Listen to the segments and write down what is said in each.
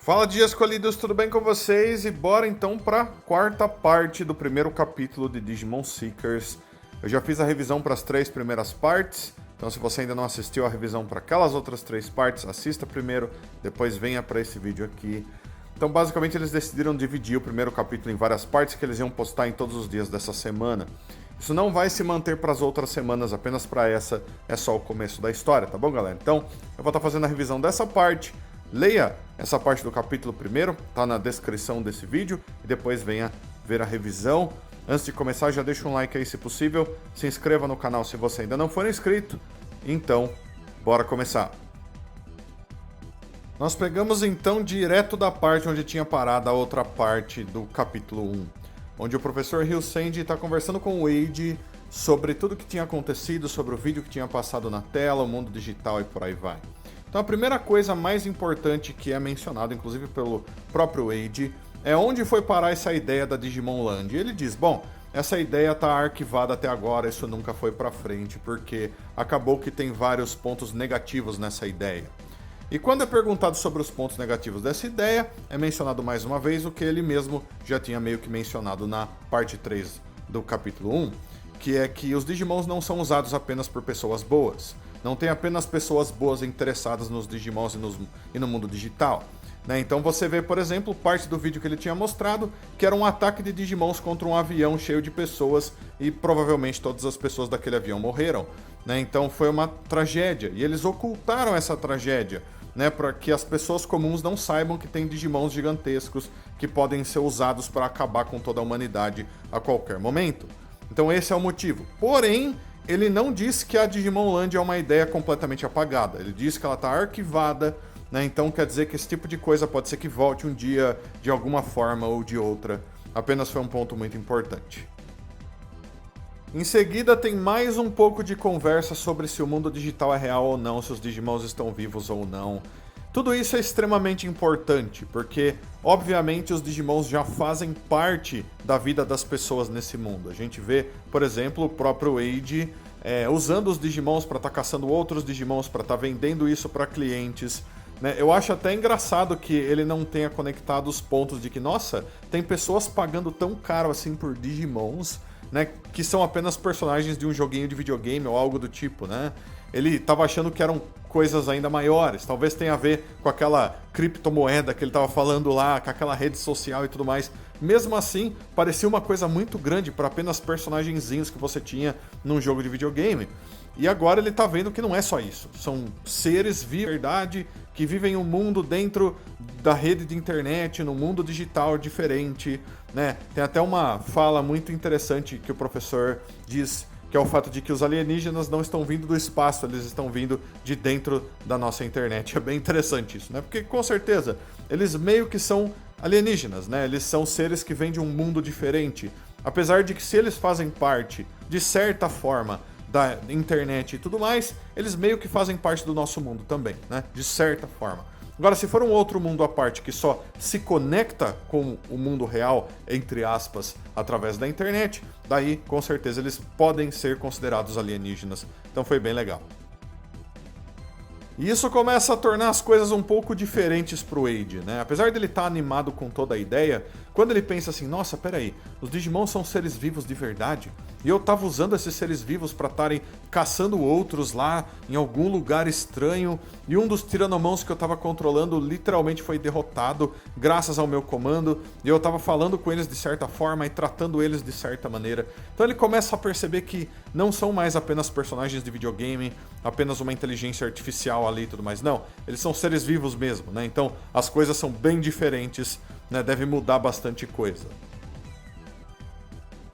Fala, dias escolhidos, tudo bem com vocês? E bora então para a quarta parte do primeiro capítulo de Digimon Seekers. Eu já fiz a revisão para as 3 primeiras partes, então se você ainda não assistiu a revisão para aquelas outras 3 partes, assista primeiro, depois venha para esse vídeo aqui. Então basicamente eles decidiram dividir o primeiro capítulo em várias partes que eles iam postar em todos os dias dessa semana. Isso não vai se manter para as outras semanas, apenas para essa é só o começo da história, tá bom, galera? Então eu vou estar fazendo a revisão dessa parte. Leia essa parte do capítulo primeiro, tá na descrição desse vídeo, e depois venha ver a revisão. Antes de começar, já deixa um like aí se possível, se inscreva no canal se você ainda não for inscrito. Então, bora começar. Nós pegamos então direto da parte onde tinha parado a outra parte do capítulo 1, onde o professor Ryusendi está conversando com o Eiji sobre tudo que tinha acontecido, sobre o vídeo que tinha passado na tela, o mundo digital e por aí vai. Então a primeira coisa mais importante que é mencionada, inclusive pelo próprio Eiji, é onde foi parar essa ideia da Digimon Land. E ele diz, bom, essa ideia está arquivada até agora, isso nunca foi para frente, porque acabou que tem vários pontos negativos nessa ideia. E quando é perguntado sobre os pontos negativos dessa ideia, é mencionado mais uma vez o que ele mesmo já tinha meio que mencionado na parte 3 do capítulo 1, que é que os Digimons não são usados apenas por pessoas boas. Não tem apenas pessoas boas interessadas nos Digimons e no mundo digital. Né? Então você vê, por exemplo, parte do vídeo que ele tinha mostrado, que era um ataque de Digimons contra um avião cheio de pessoas e provavelmente todas as pessoas daquele avião morreram. Né? Então foi uma tragédia e eles ocultaram essa tragédia, né, para que as pessoas comuns não saibam que tem Digimons gigantescos que podem ser usados para acabar com toda a humanidade a qualquer momento. Então esse é o motivo. Porém, ele não disse que a Digimon Land é uma ideia completamente apagada. Ele disse que ela está arquivada, né? Então quer dizer que esse tipo de coisa pode ser que volte um dia de alguma forma ou de outra. Apenas foi um ponto muito importante. Em seguida tem mais um pouco de conversa sobre se o mundo digital é real ou não, se os Digimons estão vivos ou não. Tudo isso é extremamente importante, porque, obviamente, os Digimons já fazem parte da vida das pessoas nesse mundo. A gente vê, por exemplo, o próprio Eiji usando os Digimons para estar caçando outros Digimons, para estar vendendo isso para clientes. Né? Eu acho até engraçado que ele não tenha conectado os pontos de que, nossa, tem pessoas pagando tão caro assim por Digimons, né, que são apenas personagens de um joguinho de videogame ou algo do tipo, né? Ele estava achando que eram coisas ainda maiores, talvez tenha a ver com aquela criptomoeda que ele estava falando lá, com aquela rede social e tudo mais. Mesmo assim, parecia uma coisa muito grande para apenas personagenzinhos que você tinha num jogo de videogame. E agora ele está vendo que não é só isso. São seres de verdade que vivem um mundo dentro da rede de internet, num mundo digital diferente, né? Tem até uma fala muito interessante que o professor diz, que é o fato de que os alienígenas não estão vindo do espaço, eles estão vindo de dentro da nossa internet. É bem interessante isso, né? Porque com certeza eles meio que são alienígenas, né? Eles são seres que vêm de um mundo diferente. Apesar de que se eles fazem parte, de certa forma, da internet e tudo mais, eles meio que fazem parte do nosso mundo também, né? De certa forma. Agora, se for um outro mundo à parte que só se conecta com o mundo real, entre aspas, através da internet, daí, com certeza, eles podem ser considerados alienígenas. Então foi bem legal. E isso começa a tornar as coisas um pouco diferentes pro Eiji, né? Apesar dele estar animado com toda a ideia, quando ele pensa assim, nossa, peraí, os Digimon são seres vivos de verdade? E eu tava usando esses seres vivos para estarem caçando outros lá em algum lugar estranho, e um dos tiranomãos que eu tava controlando literalmente foi derrotado graças ao meu comando, e eu tava falando com eles de certa forma e tratando eles de certa maneira. Então ele começa a perceber que não são mais apenas personagens de videogame, apenas uma inteligência artificial ali e tudo mais. Não, eles são seres vivos mesmo, né? Então as coisas são bem diferentes, né? Deve mudar bastante coisa.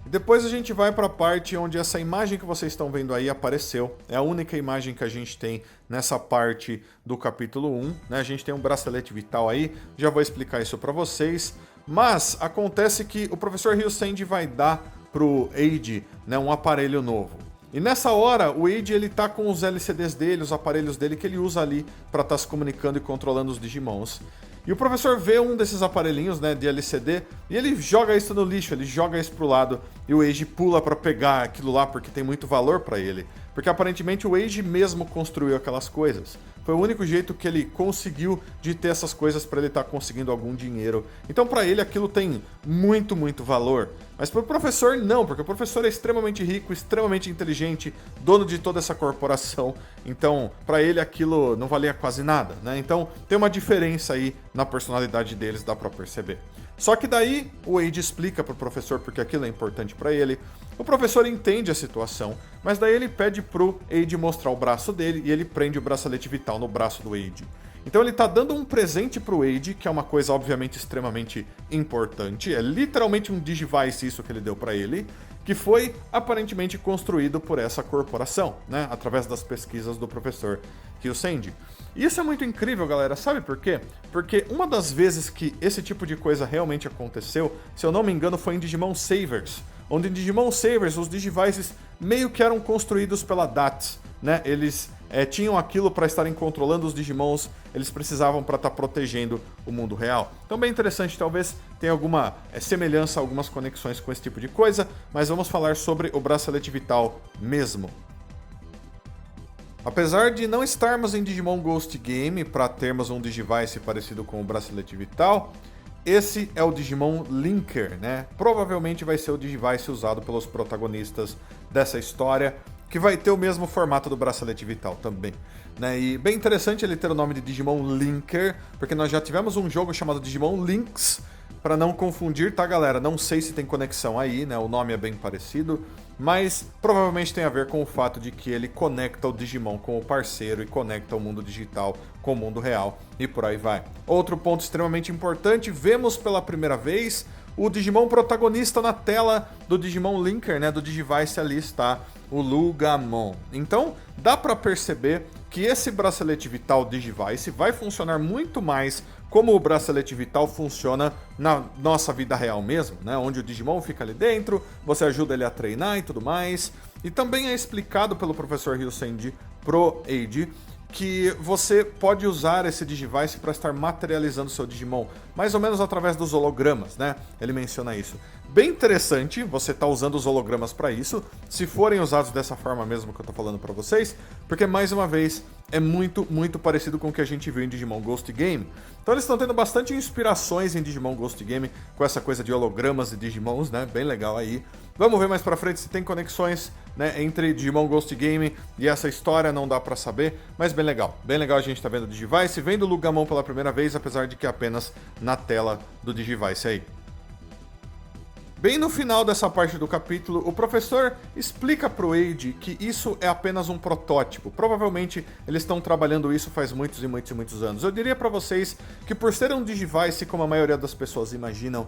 Depois a gente vai para a parte onde essa imagem que vocês estão vendo aí apareceu. É a única imagem que a gente tem nessa parte do capítulo 1. Né? A gente tem um bracelete vital aí, já vou explicar isso para vocês. Mas acontece que o professor Ryusendi vai dar pro Eiji, né, um aparelho novo. E nessa hora, o Eiji ele tá com os LCDs dele, os aparelhos dele que ele usa ali para estar se comunicando e controlando os Digimons. E o professor vê um desses aparelhinhos, né, de LCD, e ele joga isso no lixo, ele joga isso pro lado, e o Eiji pula para pegar aquilo lá porque tem muito valor para ele. Porque aparentemente o Eiji mesmo construiu aquelas coisas. Foi o único jeito que ele conseguiu de ter essas coisas para ele estar conseguindo algum dinheiro. Então para ele aquilo tem muito, muito valor. Mas para o professor não, porque o professor é extremamente rico, extremamente inteligente, dono de toda essa corporação. Então para ele aquilo não valia quase nada, né? Então tem uma diferença aí na personalidade deles, dá para perceber. Só que daí o Eiji explica pro professor porque aquilo é importante para ele. O professor entende a situação, mas daí ele pede pro Eiji mostrar o braço dele e ele prende o bracelete vital no braço do Eiji. Então ele tá dando um presente pro Eiji, que é uma coisa obviamente extremamente importante, é literalmente um Digivice isso que ele deu para ele, que foi aparentemente construído por essa corporação, né, através das pesquisas do professor Ryusendi. E isso é muito incrível, galera, sabe por quê? Porque uma das vezes que esse tipo de coisa realmente aconteceu, se eu não me engano, foi em Digimon Savers, onde em Digimon Savers os Digivices meio que eram construídos pela DATS, né? Eles tinham aquilo para estarem controlando os Digimons, eles precisavam para estar protegendo o mundo real. Então bem interessante, talvez tenha alguma semelhança, algumas conexões com esse tipo de coisa, mas vamos falar sobre o bracelete vital mesmo. Apesar de não estarmos em Digimon Ghost Game para termos um Digivice parecido com o bracelete vital, esse é o Digimon Linker, né? Provavelmente vai ser o Digivice usado pelos protagonistas dessa história, que vai ter o mesmo formato do bracelete vital também, né? E bem interessante ele ter o nome de Digimon Linker, porque nós já tivemos um jogo chamado Digimon Lynx, para não confundir, tá, galera? Não sei se tem conexão aí, né? O nome é bem parecido, mas provavelmente tem a ver com o fato de que ele conecta o Digimon com o parceiro e conecta o mundo digital com o mundo real e por aí vai. Outro ponto extremamente importante, vemos pela primeira vez o Digimon protagonista na tela do Digimon Linker, né? Do Digivice ali está o Lugamon. Então dá para perceber que esse bracelete vital Digivice vai funcionar muito mais como o bracelete vital funciona na nossa vida real mesmo, né? Onde o Digimon fica ali dentro, você ajuda ele a treinar e tudo mais. E também é explicado pelo professor Ryusendi pro Eiji que você pode usar esse Digivice para estar materializando seu Digimon, mais ou menos através dos hologramas, né? Ele menciona isso. Bem interessante você tá usando os hologramas para isso, se forem usados dessa forma mesmo que eu tô falando para vocês, porque mais uma vez é muito, muito parecido com o que a gente viu em Digimon Ghost Game. Então eles estão tendo bastante inspirações em Digimon Ghost Game com essa coisa de hologramas e Digimons, né? Bem legal aí. Vamos ver mais pra frente se tem conexões, né, entre Digimon Ghost Game e essa história, não dá pra saber, mas bem legal. Bem legal a gente tá vendo o Digivice, vendo o Lugamon pela primeira vez, apesar de que é apenas na tela do Digivice aí. Bem no final dessa parte do capítulo, o professor explica pro Eiji que isso é apenas um protótipo. Provavelmente eles estão trabalhando isso faz muitos e muitos e muitos anos. Eu diria pra vocês que por ser um Digivice, como a maioria das pessoas imaginam,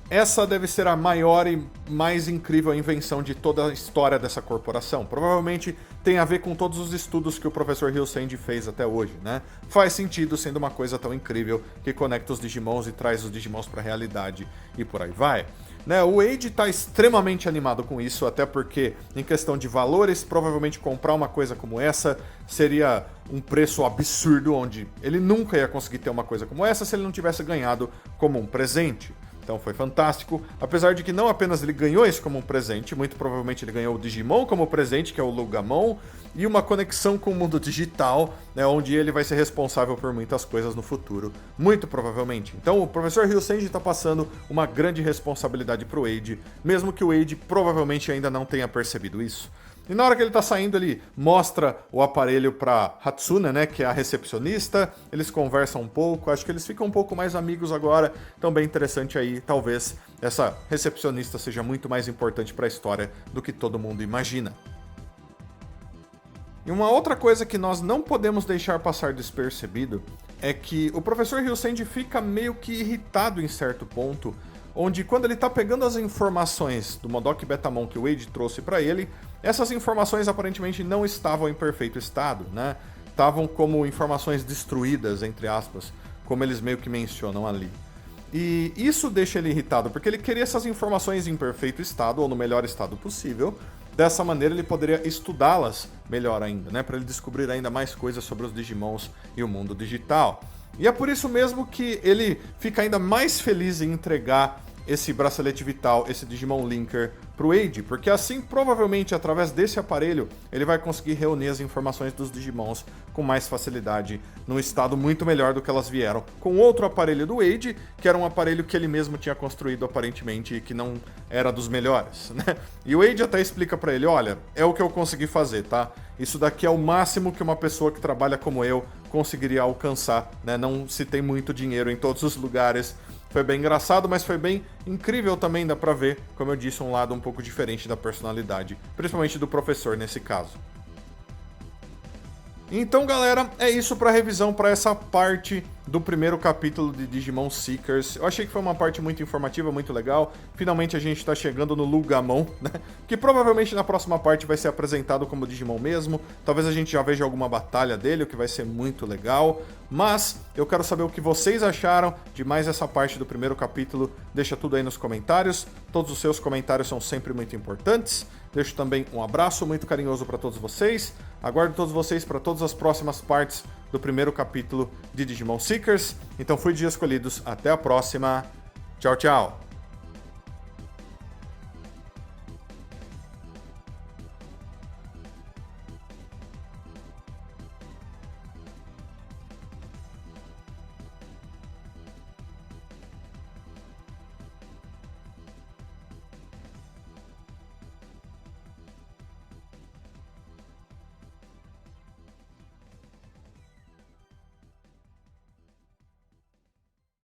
essa deve ser a maior e mais incrível invenção de toda a história dessa corporação. Provavelmente tem a ver com todos os estudos que o professor Ryusendi fez até hoje, né? Faz sentido sendo uma coisa tão incrível que conecta os Digimons e traz os Digimons para a realidade e por aí vai. Né, o Eiji está extremamente animado com isso, até porque, em questão de valores, provavelmente comprar uma coisa como essa seria um preço absurdo, onde ele nunca ia conseguir ter uma coisa como essa se ele não tivesse ganhado como um presente. Então foi fantástico, apesar de que não apenas ele ganhou isso como um presente, muito provavelmente ele ganhou o Digimon como presente, que é o Lugamon, e uma conexão com o mundo digital, né, onde ele vai ser responsável por muitas coisas no futuro, muito provavelmente. Então o professor Ryusendi está passando uma grande responsabilidade para o Eiji, mesmo que o Eiji provavelmente ainda não tenha percebido isso. E na hora que ele tá saindo, ele mostra o aparelho pra Hatsune, né, que é a recepcionista, eles conversam um pouco, acho que eles ficam um pouco mais amigos agora, então bem interessante aí, talvez essa recepcionista seja muito mais importante pra história do que todo mundo imagina. E uma outra coisa que nós não podemos deixar passar despercebido é que o professor Ryusendi fica meio que irritado em certo ponto, onde quando ele tá pegando as informações do Modok Betamon que o Eiji trouxe para ele, essas informações aparentemente não estavam em perfeito estado, né? Estavam como informações destruídas, entre aspas, como eles meio que mencionam ali. E isso deixa ele irritado, porque ele queria essas informações em perfeito estado, ou no melhor estado possível. Dessa maneira ele poderia estudá-las melhor ainda, né? Para ele descobrir ainda mais coisas sobre os Digimons e o mundo digital. E é por isso mesmo que ele fica ainda mais feliz em entregar esse bracelete vital, esse Digimon Linker pro Wade, porque assim, provavelmente, através desse aparelho, ele vai conseguir reunir as informações dos Digimons com mais facilidade, num estado muito melhor do que elas vieram com outro aparelho do Wade, que era um aparelho que ele mesmo tinha construído, aparentemente, e que não era dos melhores, né? E o Wade até explica pra ele, olha, é o que eu consegui fazer, tá? Isso daqui é o máximo que uma pessoa que trabalha como eu conseguiria alcançar, né? Não se tem muito dinheiro em todos os lugares. Foi bem engraçado, mas foi bem incrível também, dá pra ver, como eu disse, um lado um pouco diferente da personalidade, principalmente do professor nesse caso. Então, galera, é isso para revisão para essa parte do primeiro capítulo de Digimon Seekers. Eu achei que foi uma parte muito informativa, muito legal. Finalmente a gente está chegando no Lugamon, né? Que provavelmente na próxima parte vai ser apresentado como Digimon mesmo. Talvez a gente já veja alguma batalha dele, o que vai ser muito legal. Mas eu quero saber o que vocês acharam de mais essa parte do primeiro capítulo. Deixa tudo aí nos comentários. Todos os seus comentários são sempre muito importantes. Deixo também um abraço muito carinhoso para todos vocês. Aguardo todos vocês para todas as próximas partes do primeiro capítulo de Digimon Seekers. Então fui de escolhidos. Até a próxima. Tchau, tchau.